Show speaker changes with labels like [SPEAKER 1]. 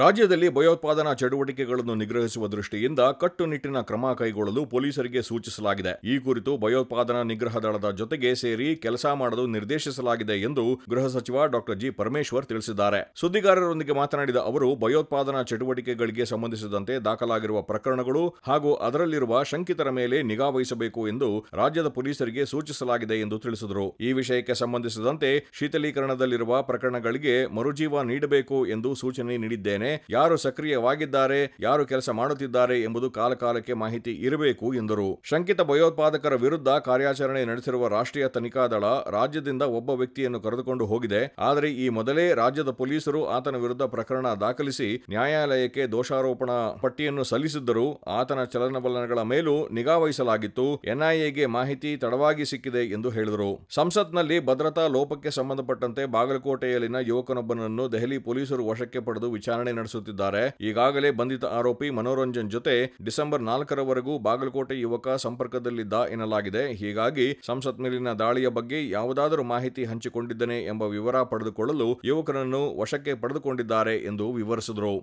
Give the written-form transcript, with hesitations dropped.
[SPEAKER 1] ರಾಜ್ಯದಲ್ಲಿ ಭಯೋತ್ಪಾದನಾ ಚಟುವಟಿಕೆಗಳನ್ನು ನಿಗ್ರಹಿಸುವ ದೃಷ್ಟಿಯಿಂದ ಕಟ್ಟುನಿಟ್ಟಿನ ಕ್ರಮ ಕೈಗೊಳ್ಳಲು ಪೊಲೀಸರಿಗೆ ಸೂಚಿಸಲಾಗಿದೆ. ಈ ಕುರಿತು ಭಯೋತ್ಪಾದನಾ ನಿಗ್ರಹ ದಳದ ಜೊತೆಗೆ ಸೇರಿ ಕೆಲಸ ಮಾಡಲು ನಿರ್ದೇಶಿಸಲಾಗಿದೆ ಎಂದು ಗೃಹ ಸಚಿವ ಡಾ ಜಿ. ಪರಮೇಶ್ವರ್ ತಿಳಿಸಿದ್ದಾರೆ. ಸುದ್ದಿಗಾರರೊಂದಿಗೆ ಮಾತನಾಡಿದ ಅವರು, ಭಯೋತ್ಪಾದನಾ ಚಟುವಟಿಕೆಗಳಿಗೆ ಸಂಬಂಧಿಸಿದಂತೆ ದಾಖಲಾಗಿರುವ ಪ್ರಕರಣಗಳು ಹಾಗೂ ಅದರಲ್ಲಿರುವ ಶಂಕಿತರ ಮೇಲೆ ನಿಗಾ ವಹಿಸಬೇಕು ಎಂದು ರಾಜ್ಯದ ಪೊಲೀಸರಿಗೆ ಸೂಚಿಸಲಾಗಿದೆ ಎಂದು ತಿಳಿಸಿದರು. ಈ ವಿಷಯಕ್ಕೆ ಸಂಬಂಧಿಸಿದಂತೆ ಶೀತಲೀಕರಣದಲ್ಲಿರುವ ಪ್ರಕರಣಗಳಿಗೆ ಮರುಜೀವ ನೀಡಬೇಕು ಎಂದು ಸೂಚನೆ ನೀಡಿದ್ದೇನೆ. ಯಾರು ಸಕ್ರಿಯವಾಗಿದ್ದಾರೆ, ಯಾರು ಕೆಲಸ ಮಾಡುತ್ತಿದ್ದಾರೆ ಎಂಬುದು ಕಾಲಕಾಲಕ್ಕೆ ಮಾಹಿತಿ ಇರಬೇಕು ಎಂದರು. ಶಂಕಿತ ಭಯೋತ್ಪಾದಕರ ವಿರುದ್ಧ ಕಾರ್ಯಾಚರಣೆ ನಡೆಸಿರುವ ರಾಷ್ಟ್ರೀಯ ತನಿಖಾ ದಳ ರಾಜ್ಯದಿಂದ ಒಬ್ಬ ವ್ಯಕ್ತಿಯನ್ನು ಕರೆದುಕೊಂಡು ಹೋಗಿದೆ. ಆದರೆ ಈ ಮೊದಲೇ ರಾಜ್ಯದ ಪೊಲೀಸರು ಆತನ ವಿರುದ್ಧ ಪ್ರಕರಣ ದಾಖಲಿಸಿ ನ್ಯಾಯಾಲಯಕ್ಕೆ ದೋಷಾರೋಪಣಾ ಪಟ್ಟಿಯನ್ನು ಸಲ್ಲಿಸಿದ್ದರು. ಆತನ ಚಲನವಲನಗಳ ಮೇಲೂ ನಿಗಾ ವಹಿಸಲಾಗಿತ್ತು. ಎನ್ಐಎಗೆ ಮಾಹಿತಿ ತಡವಾಗಿ ಸಿಕ್ಕಿದೆ ಎಂದು ಹೇಳಿದರು. ಸಂಸತ್ನಲ್ಲಿ ಭದ್ರತಾ ಲೋಪಕ್ಕೆ ಸಂಬಂಧಪಟ್ಟಂತೆ ಬಾಗಲಕೋಟೆಯಲ್ಲಿನ ಯುವಕನೊಬ್ಬನನ್ನು ದೆಹಲಿ ಪೊಲೀಸರು ವಶಕ್ಕೆ ಪಡೆದು ವಿಚಾರಣೆ ನಡೆಸುತ್ತಿದ್ದಾರೆ. ಈಗಾಗಲೇ ಬಂಧಿತ ಆರೋಪಿ ಮನೋರಂಜನ್ ಜೊತೆ ಡಿಸೆಂಬರ್ 4ರವರೆಗೂ ಬಾಗಲಕೋಟೆ ಯುವಕ ಸಂಪರ್ಕದಲ್ಲಿದ್ದ ಎನ್ನಲಾಗಿದೆ. ಹೀಗಾಗಿ ಸಂಸತ್ ಮೇಲಿನ ದಾಳಿಯ ಬಗ್ಗೆ ಯಾವುದಾದರೂ ಮಾಹಿತಿ ಹಂಚಿಕೊಂಡಿದ್ದನೆ ಎಂಬ ವಿವರ ಪಡೆದುಕೊಳ್ಳಲು ಯುವಕನನ್ನು ವಶಕ್ಕೆ ಪಡೆದುಕೊಂಡಿದ್ದಾರೆ ಎಂದು ವಿವರಿಸಿದರು.